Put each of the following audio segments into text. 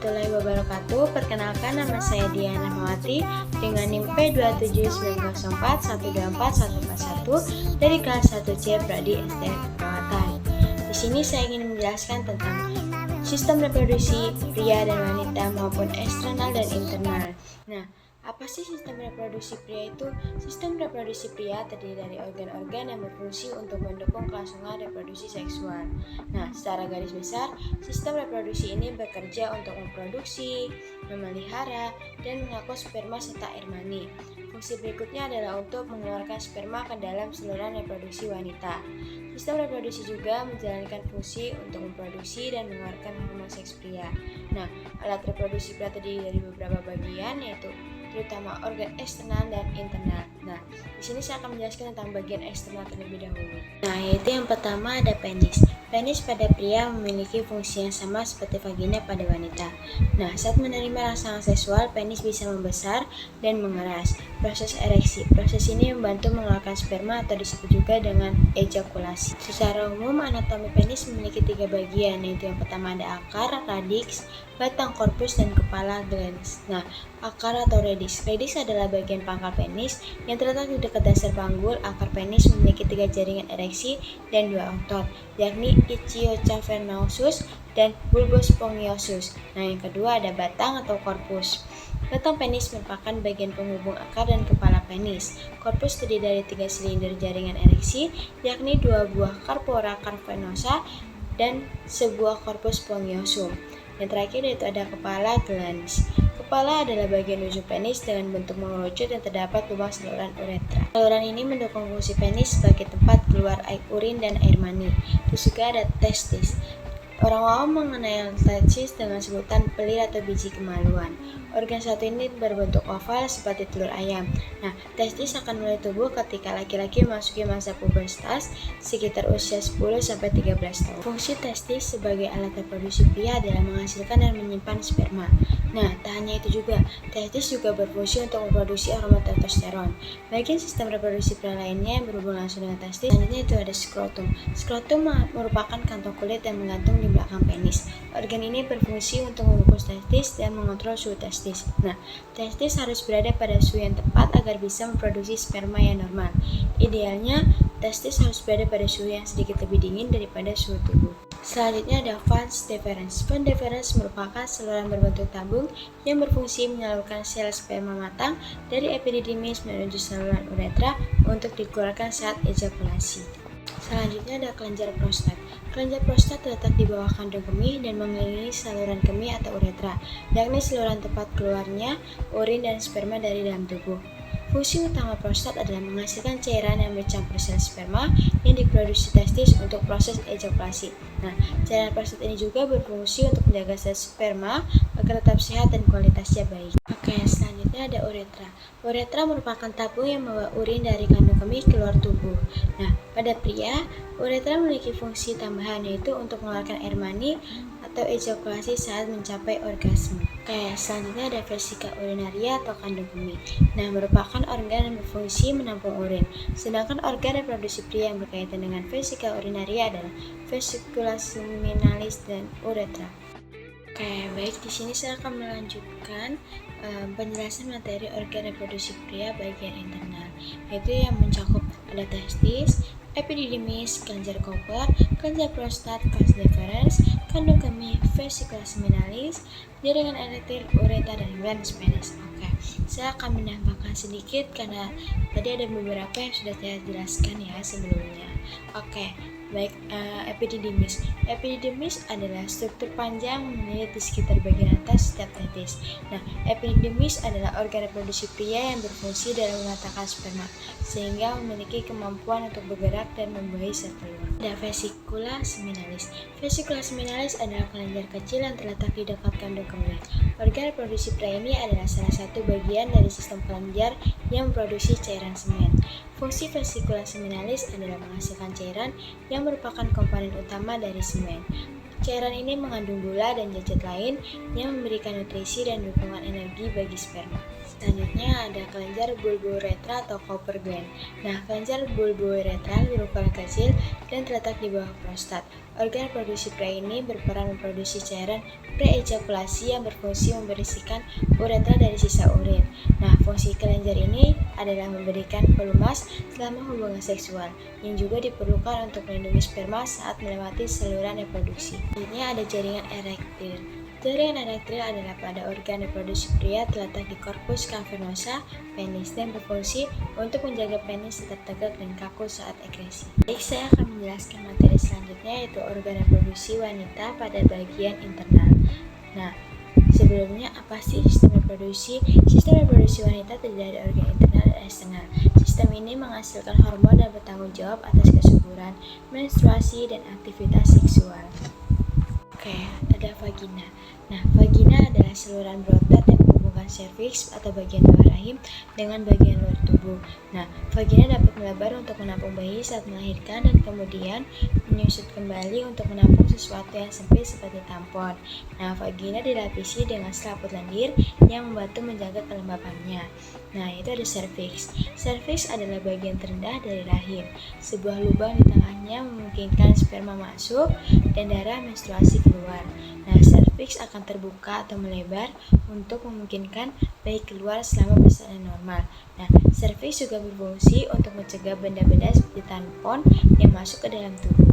warahmatullahi wabarakatuh. Perkenalkan, nama saya Diana Mawati dengan NIM P27904124141 dari kelas 1C Prodi SDN Perawatan. Di sini saya ingin menjelaskan tentang sistem reproduksi pria dan wanita maupun eksternal dan internal. Nah, apa sih sistem reproduksi pria itu? Sistem reproduksi pria terdiri dari organ-organ yang berfungsi untuk mendukung kelangsungan reproduksi seksual. Nah, secara garis besar, sistem reproduksi ini bekerja untuk memproduksi, memelihara, dan mengatur sperma serta air mani. Fungsi berikutnya adalah untuk mengeluarkan sperma ke dalam saluran reproduksi wanita. Sistem reproduksi juga menjalankan fungsi untuk memproduksi dan mengeluarkan hormon seks pria. Nah, alat reproduksi pria terdiri dari beberapa bagian, yaitu terutama organ eksternal dan internal. Nah, di sini saya akan menjelaskan tentang bagian eksternal terlebih dahulu. Nah, yaitu yang pertama ada penis. Penis pada pria memiliki fungsi yang sama seperti vagina pada wanita. Nah, saat menerima rangsangan seksual, penis bisa membesar dan mengeras. Proses ereksi. Proses ini membantu mengeluarkan sperma atau disebut juga dengan ejakulasi. Secara umum, anatomi penis memiliki 3 bagian, yaitu yang pertama ada akar, radix, batang korpus, dan kepala glans. Nah, akar atau radix. Radix adalah bagian pangkal penis yang terletak di dekat dasar panggul. Akar penis memiliki 3 jaringan ereksi dan 2 otot, yakni ichthyocavernosus dan bulbospongiosus. Nah, yang kedua ada batang atau korpus. Batang penis merupakan bagian penghubung akar dan kepala penis. Korpus terdiri dari 3 silinder jaringan ereksi, yakni 2 buah corpora cavernosa dan sebuah corpus spongiosum. Yang terakhir yaitu ada kepala glans. Kepala adalah bagian ujung penis dengan bentuk mengerucut dan terdapat lubang saluran uretra. Saluran ini mendukung fungsi penis sebagai tempat keluar air urin dan air mani. Terus juga ada testis. Orang awam mengenal testis dengan sebutan pelir atau biji kemaluan. Organ satu ini berbentuk oval seperti telur ayam. Nah, testis akan mulai tumbuh ketika laki-laki memasuki masa pubertas sekitar usia 10-13 tahun. Fungsi testis sebagai alat reproduksi pria adalah menghasilkan dan menyimpan sperma. Nah, tak hanya itu juga, testis juga berfungsi untuk memproduksi hormon testosteron. Bagian sistem reproduksi pria lainnya yang berhubungan langsung dengan testis, selanjutnya itu ada skrotum. Skrotum merupakan kantong kulit yang menggantung di belakang penis. Organ ini berfungsi untuk membungkus testis dan mengontrol suhu testis. Nah, testis harus berada pada suhu yang tepat agar bisa memproduksi sperma yang normal. Idealnya, testis harus berada pada suhu yang sedikit lebih dingin daripada suhu tubuh. Selanjutnya ada vas deferens. Vas deferens merupakan saluran berbentuk tabung yang berfungsi menyalurkan sel sperma matang dari epididymis menuju saluran uretra untuk dikeluarkan saat ejakulasi. Selanjutnya ada kelenjar prostat. Kelenjar prostat terletak di bawah kandung kemih dan mengelilingi saluran kemih atau uretra, yakni saluran tempat keluarnya urin dan sperma dari dalam tubuh. Fungsi utama prostat adalah menghasilkan cairan yang bercampur sel sperma yang diproduksi testis untuk proses ejakulasi. Nah, cairan prostat ini juga berfungsi untuk menjaga sel sperma agar tetap sehat dan kualitasnya baik. Oke, selanjutnya ada uretra. Uretra merupakan tabung yang membawa urin dari kandung kemih keluar tubuh. Nah, pada pria, uretra memiliki fungsi tambahan yaitu untuk mengeluarkan air mani atau ejakulasi saat mencapai orgasme. Oke, selanjutnya ada vesika urinaria atau kandung kemih. Nah, merupakan organ yang berfungsi menampung urin. Sedangkan organ reproduksi pria yang berkaitan dengan vesika urinaria adalah vesicula seminalis dan uretra. Oke, baik, di sini saya akan melanjutkan penjelasan materi organ reproduksi pria bagian internal, yaitu yang mencakup ada testis, epididymis, kelenjar Cooper, kelenjar prostat, vas deferens, kandung kemih, vesicula seminalis, jaringan erektil, uretra, dan glans penis. Oke, saya akan menambahkan sedikit karena tadi ada beberapa yang sudah saya jelaskan ya sebelumnya. Oke, baik, epididymis. Epididymis adalah struktur panjang melilit di sekitar bagian atas setiap testis. Nah, epididymis adalah organ reproduksi pria yang berfungsi dalam meletakkan sperma, sehingga memiliki kemampuan untuk bergerak dan membuahi sel telur. Ada vesicula seminalis. Vesicula seminalis adalah kelenjar kecil yang terletak di dekat kandung kemih. Organ reproduksi pria ini adalah salah satu bagian dari sistem kelenjar yang memproduksi cairan semen. Fungsi vesicula seminalis adalah menghasilkan cairan yang merupakan komponen utama dari semen. Cairan ini mengandung gula dan zat lain yang memberikan nutrisi dan dukungan energi bagi sperma. Selanjutnya ada kelenjar bulbouretra atau Cooper gland. Nah, kelenjar bulbouretra berukuran kecil dan terletak di bawah prostat. Organ produksi pria ini berperan memproduksi cairan pre-ejakulasi yang berfungsi membersihkan uretra dari sisa urin. Nah, fungsi kelenjar ini adalah memberikan pelumas selama hubungan seksual, yang juga diperlukan untuk melindungi sperma saat melewati saluran reproduksi. Selanjutnya ada jaringan erektil. Jaringan erektil adalah pada organ reproduksi pria terletak di korpus cavernosa penis dan berfungsi untuk menjaga penis tetap tegak dan kaku saat ekresi. Baik, saya akan menjelaskan materi selanjutnya yaitu organ reproduksi wanita pada bagian internal. Nah, sebelumnya apa sih sistem reproduksi? Sistem reproduksi wanita terdiri dari organ internal dan eksternal. Sistem ini menghasilkan hormon dan bertanggung jawab atas kesuburan, menstruasi, dan aktivitas seksual. Oke, ada vagina. Nah, vagina adalah saluran berotot yang menghubungkan serviks atau bagian bawah rahim dengan bagian luar tubuh. Nah, vagina dapat melebar untuk menampung bayi saat melahirkan dan kemudian menyusut kembali untuk menampung sesuatu yang sempit seperti tampon. Nah, vagina dilapisi dengan selaput lendir yang membantu menjaga kelembapannya. Nah, itu ada serviks. Serviks adalah bagian terendah dari rahim. Sebuah lubang di tengahnya memungkinkan sperma masuk dan darah menstruasi keluar. Nah, serviks akan terbuka atau melebar untuk memungkinkan bayi keluar selama persalinan normal. Nah, serviks juga berfungsi untuk mencegah benda-benda seperti tampon yang masuk ke dalam tubuh.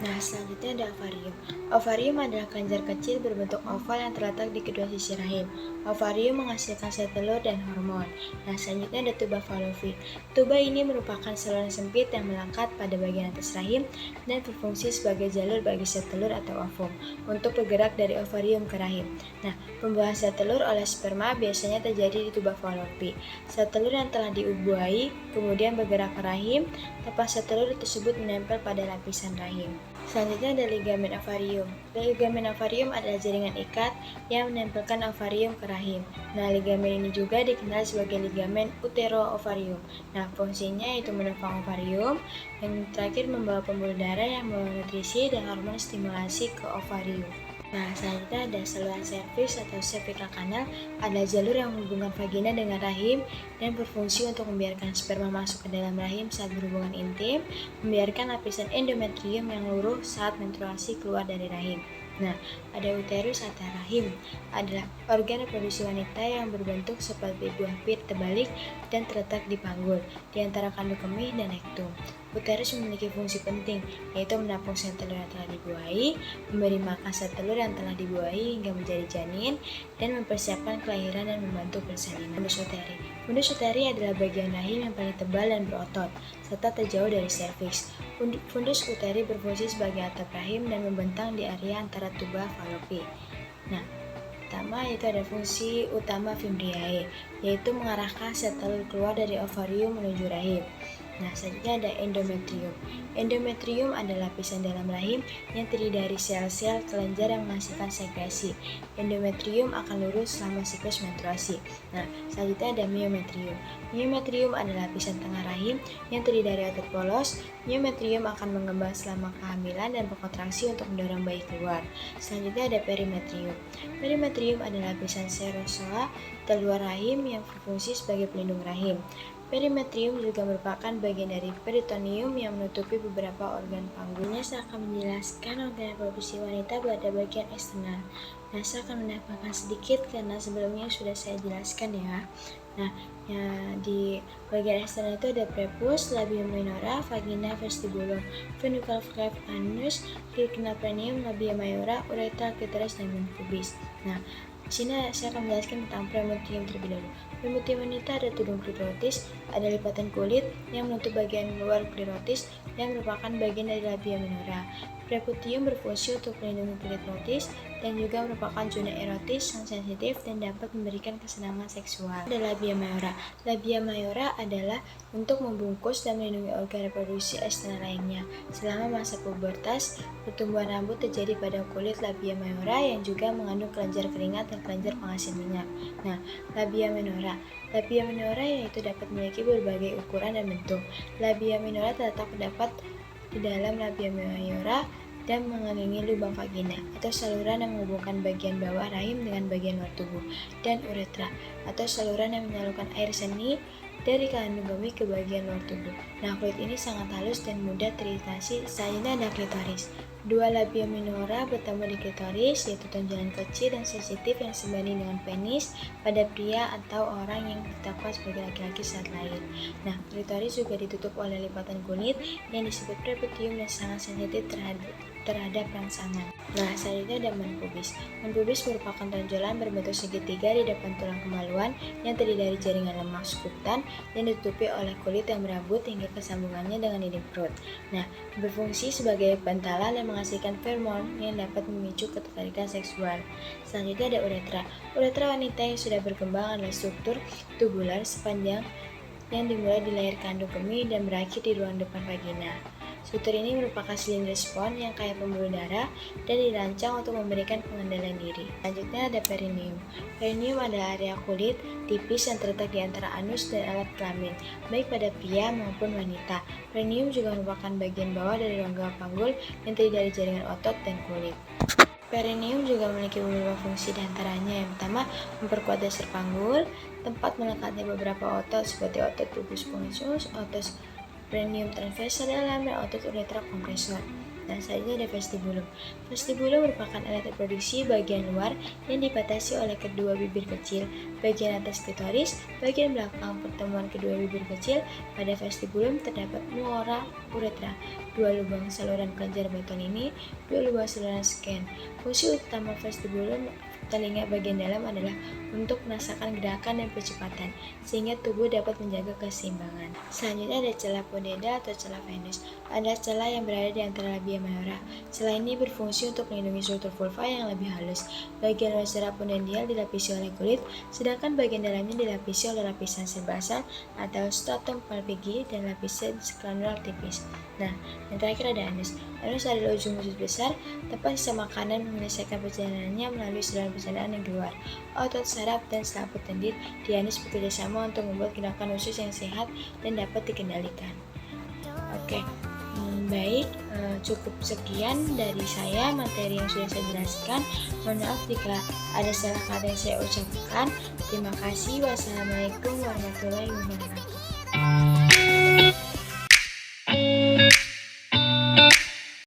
Nah, selanjutnya ada ovarium. Ovarium adalah kelenjar kecil berbentuk oval yang terletak di kedua sisi rahim. Ovarium menghasilkan sel telur dan hormon. Nah, selanjutnya ada tuba falopik. Tuba ini merupakan saluran sempit yang melengkap pada bagian atas rahim dan berfungsi sebagai jalur bagi sel telur atau ovum untuk bergerak dari ovarium ke rahim. Nah, pembuahan sel telur oleh sperma biasanya terjadi di tuba falopik. Sel telur yang telah dibuahi kemudian bergerak ke rahim, lepas sel telur tersebut menempel pada lapisan rahim. Selanjutnya ada ligamen ovarium. Ligamen ovarium adalah jaringan ikat yang menempelkan ovarium ke rahim. Nah, ligamen ini juga dikenal sebagai ligamen uteroovarium. Nah, fungsinya yaitu menopang ovarium, yang terakhir membawa pembuluh darah yang membawa nutrisi dan hormon stimulasi ke ovarium. Nah, selanjutnya ada saluran serviks atau cervical canal, adalah jalur yang menghubungkan vagina dengan rahim dan berfungsi untuk membiarkan sperma masuk ke dalam rahim saat berhubungan intim, membiarkan lapisan endometrium yang luruh saat menstruasi keluar dari rahim. Nah, ada uterus atau rahim, adalah organ reproduksi wanita yang berbentuk seperti buah pit terbalik dan terletak di panggul, di antara kandung kemih dan rektum. Uterus memiliki fungsi penting, yaitu menampung sel telur yang telah dibuahi, memberi makan sel telur yang telah dibuahi hingga menjadi janin, dan mempersiapkan kelahiran dan membantu persalinan. Fundus uteri. Fundus uteri adalah bagian rahim yang paling tebal dan berotot, serta terjauh dari serviks. Fundus uteri berfungsi sebagai atap rahim dan membentang di area antara tuba falopik. Nah, pertama yaitu ada fungsi utama fimbriae, yaitu mengarahkan sel telur keluar dari ovarium menuju rahim. Nah, selanjutnya ada endometrium. Endometrium adalah lapisan dalam rahim yang terdiri dari sel-sel kelenjar yang menghasilkan sekresi. Endometrium akan lurus selama siklus menstruasi. Nah, selanjutnya ada myometrium. Myometrium adalah lapisan tengah rahim yang terdiri dari otot polos. Myometrium akan mengembang selama kehamilan dan berkontraksi untuk mendorong bayi keluar. Selanjutnya ada perimetrium. Perimetrium adalah lapisan serozoa terluar rahim yang berfungsi sebagai pelindung rahim. Perimetrium juga merupakan bagian dari peritoneum yang menutupi beberapa organ panggulnya. Saya akan menjelaskan organ reproduksi wanita pada bagian eksternal. Nah, saya akan menambahkan sedikit karena sebelumnya sudah saya jelaskan ya. Nah, di bagian eksternal itu ada prepuce, labia minora, vagina, vestibulum, funicle cleft anus, clitoris perineum, labia mayora, uretra, clitoris, dan pubis. Nah, di sini saya akan menjelaskan tentang premetrium terlebih dahulu. Premetrium wanita ada tudung klitoris, ada lipatan kulit yang menutup bagian luar klitoris yang merupakan bagian dari labia minora. Prepucium berfungsi untuk melindungi klitoris dan juga merupakan zona erotis yang sensitif dan dapat memberikan kesenangan seksual. Ada labia mayora. Labia mayora adalah untuk membungkus dan melindungi organ reproduksi eksternal lainnya. Selama masa pubertas, pertumbuhan rambut terjadi pada kulit labia mayora yang juga mengandung kelenjar keringat dan kelenjar penghasil minyak. Nah, labia minora. Labia minora yaitu dapat memiliki berbagai ukuran dan bentuk. Labia minora terdapat di dalam labia mayora dan mengelilingi lubang vagina atau saluran yang menghubungkan bagian bawah rahim dengan bagian luar tubuh, dan uretra atau saluran yang menyalurkan air seni dari kandung kemih ke bagian luar tubuh. Nah, kulit ini sangat halus dan mudah teriritasi. Selanjutnya ada klitoris. Dua labia minora bertemu di klitoris, yaitu tonjolan kecil dan sensitif yang sebanding dengan penis pada pria atau orang yang ditetapkan sebagai laki-laki saat lahir. Nah, klitoris juga ditutup oleh lipatan kulit yang disebut preputium dan sangat sensitif terhadap rangsangan. Nah, selanjutnya ada manpubis. Manpubis merupakan tonjolan berbentuk segitiga di depan tulang kemaluan yang terdiri dari jaringan lemak subkutan yang ditutupi oleh kulit yang berambut hingga kesambungannya dengan dinding perut. Nah, berfungsi sebagai bantalan yang menghasilkan feromon yang dapat memicu ketertarikan seksual. Selanjutnya ada uretra. Uretra wanita yang sudah berkembang adalah struktur tubular sepanjang yang dimulai di leher kandung kemih dan berakhir di ruang depan vagina. Struktur ini merupakan silinder spons yang kaya pembuluh darah dan dirancang untuk memberikan pengendalian diri. Selanjutnya ada perineum. Perineum adalah area kulit tipis yang terletak di antara anus dan alat kelamin, baik pada pria maupun wanita. Perineum juga merupakan bagian bawah dari rongga panggul yang terdiri dari jaringan otot dan kulit. Perineum juga memiliki beberapa fungsi, diantaranya yang pertama memperkuat dasar panggul, tempat melekatnya beberapa otot seperti otot pubis spongius, otot perineum transversal dalam, dan otot uretra kompresor. Dan selanjutnya ada vestibulum. Vestibulum merupakan alat reproduksi bagian luar yang dibatasi oleh kedua bibir kecil. Bagian atas klitoris, bagian belakang pertemuan kedua bibir kecil. Pada vestibulum terdapat muora uretra, dua lubang saluran kelenjar baton ini, dua lubang saluran scan. Fungsi utama vestibulum telinga bagian dalam adalah untuk merasakan gerakan dan percepatan, sehingga tubuh dapat menjaga keseimbangan. Selanjutnya ada celah pudenda atau celah venus. Adalah celah yang berada di antara labia minora. Celah ini berfungsi untuk melindungi struktur vulva yang lebih halus. Bagian luar secara pudendal dilapisi oleh kulit, sedangkan bagian dalamnya dilapisi oleh lapisan sebasal atau stratum palpigi dan lapisan scapular tipis. Nah, yang terakhir ada anus. Anus adalah ujung usus besar, tempat sisa makanan menyelesaikan perjalanannya melalui saluran pencernaan yang keluar. Otot saraf dan selaput tendir di anus bekerja sama untuk membuat gerakan usus yang sehat dan dapat dikendalikan. Oke, baik, cukup sekian dari saya materi yang sudah saya jelaskan. Mohon maaf jika ada salah kata yang saya ucapkan. Terima kasih. Wassalamualaikum warahmatullahi wabarakatuh.